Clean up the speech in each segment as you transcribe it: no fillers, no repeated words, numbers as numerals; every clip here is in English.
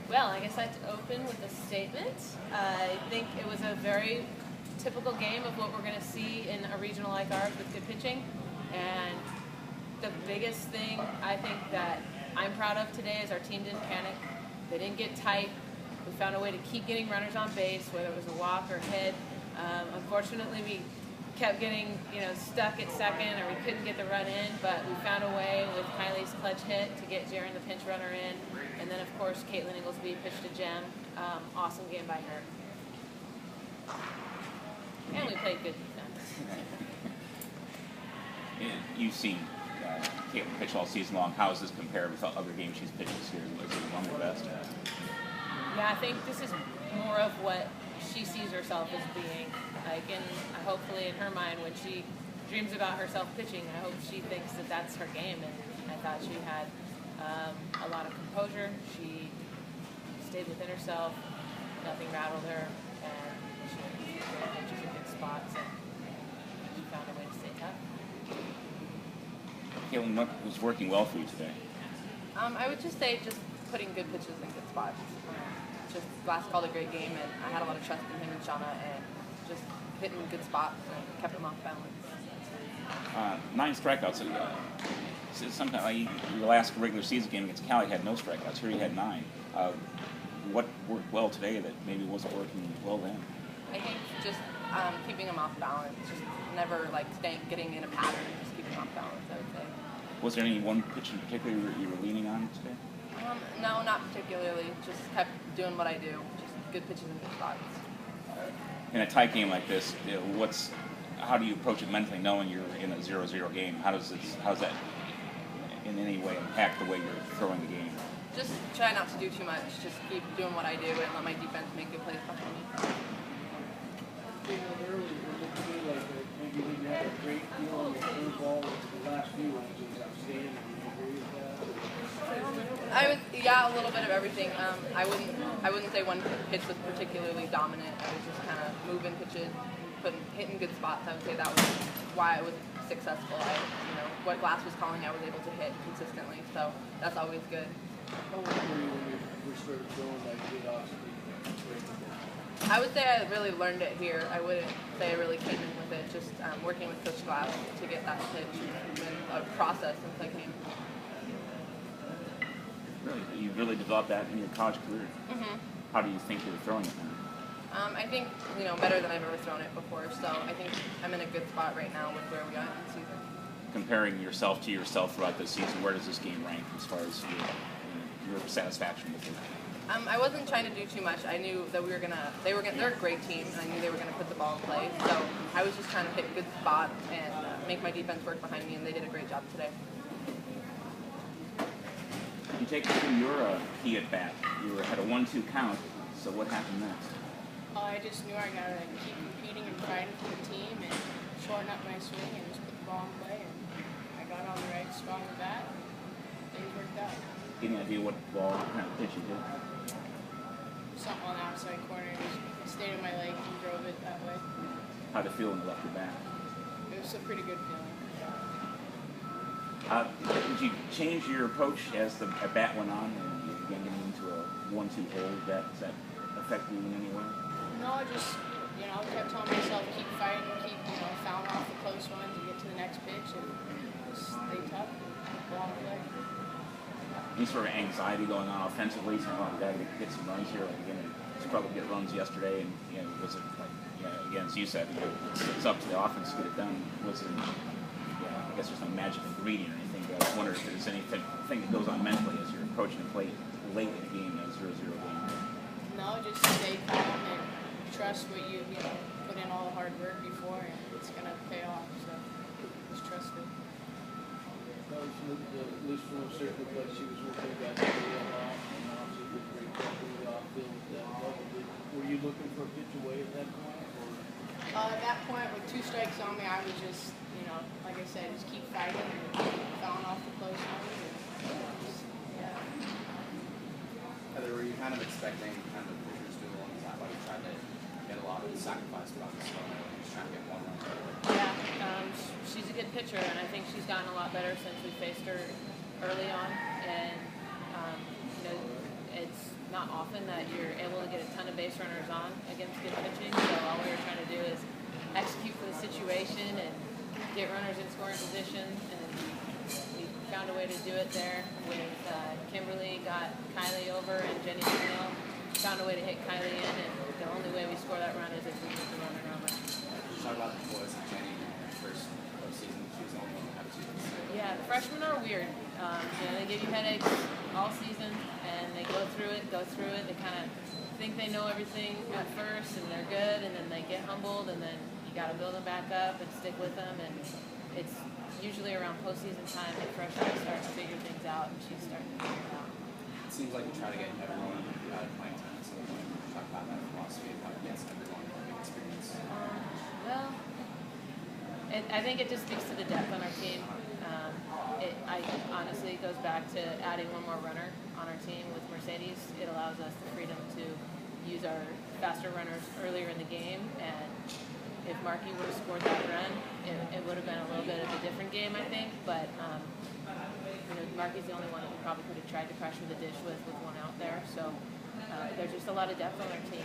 Well, I guess I'd open with a statement. I think it was a very typical game of what we're going to see in a regional like ours with good pitching. And the biggest thing I think that I'm proud of today is our team didn't panic. They didn't get tight. We found a way to keep getting runners on base, whether it was a walk or hit. Unfortunately, we kept getting stuck at second, or we couldn't get the run in, but we found a way with Kylie's clutch hit to get Jaren the pinch runner in, and then of course Kaitlin Inglesby pitched a gem. Awesome game by her, and we played good defense. You've seen Kaitlin pitch all season long. How does this compare with other games she's pitched this year? Is it one of the best? Yeah, I think this is more of what she sees herself as being. Hopefully in her mind, when she dreams about herself pitching, I hope she thinks that that's her game. And I thought she had a lot of composure. She stayed within herself. Nothing rattled her, and she threw great pitches in good spots, and she found a way to stay tough. Kaitlin, what was working well for you today? I would just say just putting good pitches in good spots. Just Glass called a great game, and I had a lot of trust in him and Shauna, and just hitting good spots and kept them off balance. 9 strikeouts. Sometimes your last regular season game against Kylee had no strikeouts. Here you had 9. What worked well today that maybe wasn't working well then? I think just keeping them off balance, just never getting in a pattern, just keeping them off balance, I would say. Was there any one pitch in particular you were leaning on today? No, not particularly. Just kept doing what I do. Just good pitches and good spots. In a tight game like this, how do you approach it mentally, knowing you're in a 0-0 game? How does that in any way impact the way you're throwing the game? Just try not to do too much. Just keep doing what I do and let my defense make good plays behind me. Earlier, it looked to me like maybe we didn't have a great deal on the curveball with the last few ones. It was outstanding. Do you agree with that? Yeah, a little bit of everything. I wouldn't say one pitch was particularly dominant. I was just kind of moving pitches, hitting good spots. I would say that was why I was successful. What Glass was calling, I was able to hit consistently. So that's always good. How old were you when you first started throwing like good off speed? I would say I really learned it here. I wouldn't say I really came in with it. Just working with Coach Glass to get that pitch. It's been a process since I came. Really, you really developed that in your college career. Mm-hmm. How do you think you were throwing it now? I think better than I've ever thrown it before. So I think I'm in a good spot right now with where we are in the season. Comparing yourself to yourself throughout the season, where does this game rank as far as your satisfaction with it? I wasn't trying to do too much. I knew that they're a great team, and I knew they were gonna put the ball in play. So I was just trying to hit good spots and make my defense work behind me, and they did a great job today. You take us through your key at bat. You had a 1-2 count. So what happened next? I just knew I gotta keep competing and fighting for the team and shorten up my swing and just put the ball in play. And I got on the right spot with that. And things worked out. Any idea what ball kind of pitch you did? Something on the outside corner. I stayed in my leg and drove it that way. How'd it feel when you left your bat? It was a pretty good feeling. Did you change your approach as the bat went on and you began getting into a 1-2 hole? Does that affect you in any way? No, I just, kept telling myself, keep fighting, keep, fouling off the close ones and get to the next pitch and just stay tough and go on play. Any sort of anxiety going on offensively? Saying, "Oh, we got to get some runs here." Like, again, struggled to get runs yesterday, and was it again, as you said, it's up to the offense to get it done. Was it? I guess there's no magic ingredient or anything, but I was wondering if there's anything that goes on mentally as you're approaching the plate late in the game, a 0-0 game. No, just stay calm and trust what you put in all the hard work before, and it's gonna pay off. So just trust it. That was at least from a certain place she was working back to the off, and obviously did a great job with the outfield at that level. Were you looking for a pitch away at that point? Or? At that point, with 2 strikes on me, I was just, like I said, just keep fighting and fouling off the close ones. Heather, were you kind of expecting kind of the pitchers to go on the side? Like you tried to get a lot of the sacrifice runs, so just trying to get one run. Yeah, she's a good pitcher, and I think she's gotten a lot better since we faced her early on. And it's not often that you're able to get a ton of base runners on against good pitching. So all we were trying to do is execute for the situation and get runners in scoring position. And we found a way to do it there with Kimberly got Kylee over and Jenny McNeil found a way to hit Kylee in. And the only way we score that run is if we get the runner over. Talk about the boys and Jenny in her first season. She was the only one who had a season. Yeah, the freshmen are weird. They give you headaches all season, and they go through it. They kind of think they know everything at first, and they're good, and then they get humbled, and then you got to build them back up and stick with them. And it's usually around postseason time that fresh eyes start to figure things out, and she's starting to figure it out. It seems like you try to get everyone out of playing time at some point. Talk about that philosophy of how to get everyone an experience. Well, I think it just speaks to the depth on our team. Honestly, it goes back to adding one more runner on our team with Mercedes. It allows us the freedom to use our faster runners earlier in the game. And if Marky would have scored that run, it would have been a little bit of a different game, I think. But Marky's the only one that we probably could have tried to pressure the dish with one out there. So there's just a lot of depth on our team.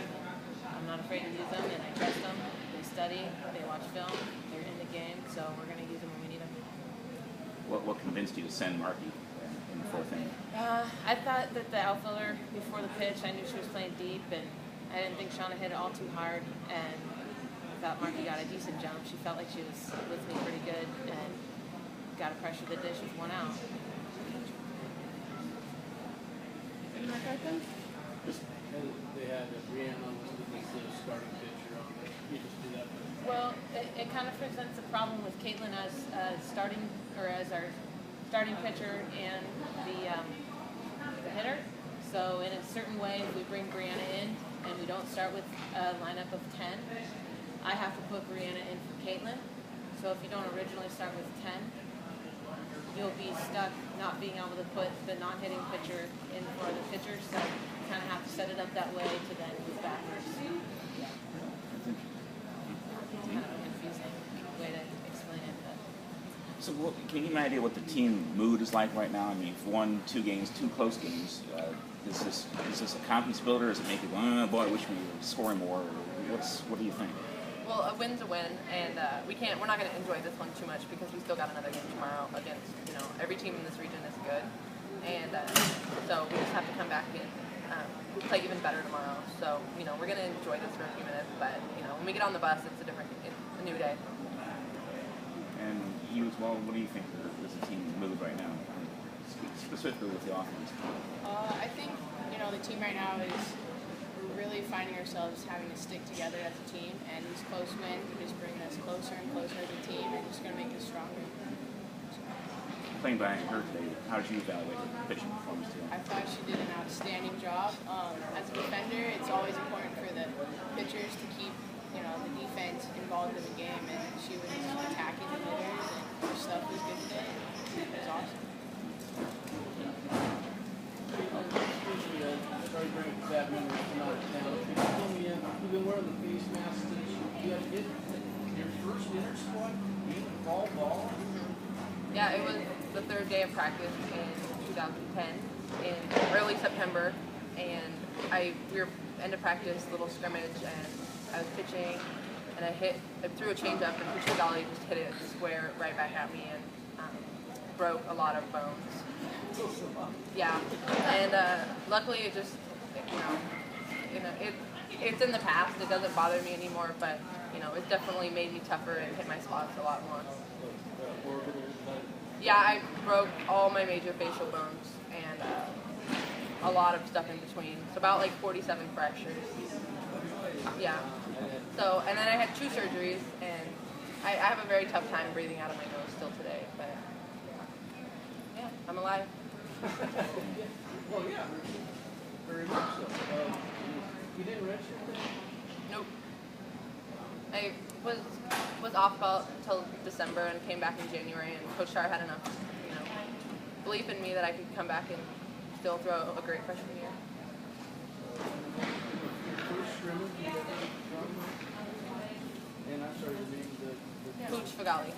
I'm not afraid to use them, and I trust them. They study, they watch film, they're in the game, so we're going to use them when we need them. What convinced you to send Marky in the fourth inning? I thought that the outfielder, before the pitch, I knew she was playing deep, and I didn't think Shauna hit it all too hard, and I thought Marky got a decent jump. She felt like she was with me pretty good, and got to pressure the dish with one out. They had Brianna listed as the starting pitcher on it. You just do that. Well, it kind of presents a problem with Kaitlin as as our starting pitcher and the hitter. So in a certain way, if we bring Brianna in and we don't start with a lineup of 10, I have to put Brianna in for Kaitlin. So if you don't originally start with 10, you'll be stuck not being able to put the non-hitting pitcher in for the pitcher. So you kind of have to set it up that way to then move backwards. Kind of a confusing way to explain it, but So can you give me an idea what the team mood is like right now? I mean, you've won 2 games, 2 close games. Is this a confidence builder? Does it make you go, oh boy, I wish we were scoring more? What do you think? Well, a win's a win, and we're not going to enjoy this one too much because we still got another game tomorrow against, every team in this region is good. And so we just have to come back and play even better tomorrow. So, we're going to enjoy this for a few minutes, but, when we get on the bus, it's a new day. And you as well, what do you think is the team mood right now, specifically with the offense? I think, the team right now is really finding ourselves having to stick together as a team, and these close wins are just bringing us closer and closer as a team and just going to make us stronger. Playing behind her today, how did you evaluate her pitching performance today? I thought she did an outstanding job. As a defender, it's always important for the pitchers to keep, the defense involved in the game, and she was attacking the hitters, and her stuff was good today. It was awesome. Sorry to bring up bad memories from out of town. Could you tell me, you've been wearing the face mask since you had hit your first inner squad game of fall ball? Yeah, it was the 3rd day of practice in 2010 in early September, and we were end of practice, little scrimmage, and I was pitching, and I threw a changeup, and Coach Kylee just hit it square right back at me and broke a lot of bones. Yeah, and luckily it just, it's in the past. It doesn't bother me anymore, but it definitely made me tougher and hit my spots a lot more. Yeah, I broke all my major facial bones and a lot of stuff in between. So about like 47 fractures. Yeah. So, and then I had 2 surgeries, and I have a very tough time breathing out of my nose still today, but yeah, I'm alive. Well, yeah, very much so. You didn't redshirt then? Nope. I was off until December and came back in January, and Coach Tarr had enough, belief in me that I could come back and still throw a great freshman year. First scrimmage, you got from, and I'm sorry to name the Coach Fagali.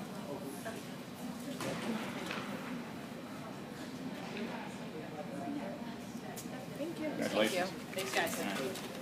Thank you. Congratulations. Thank you. Thanks, guys. All right.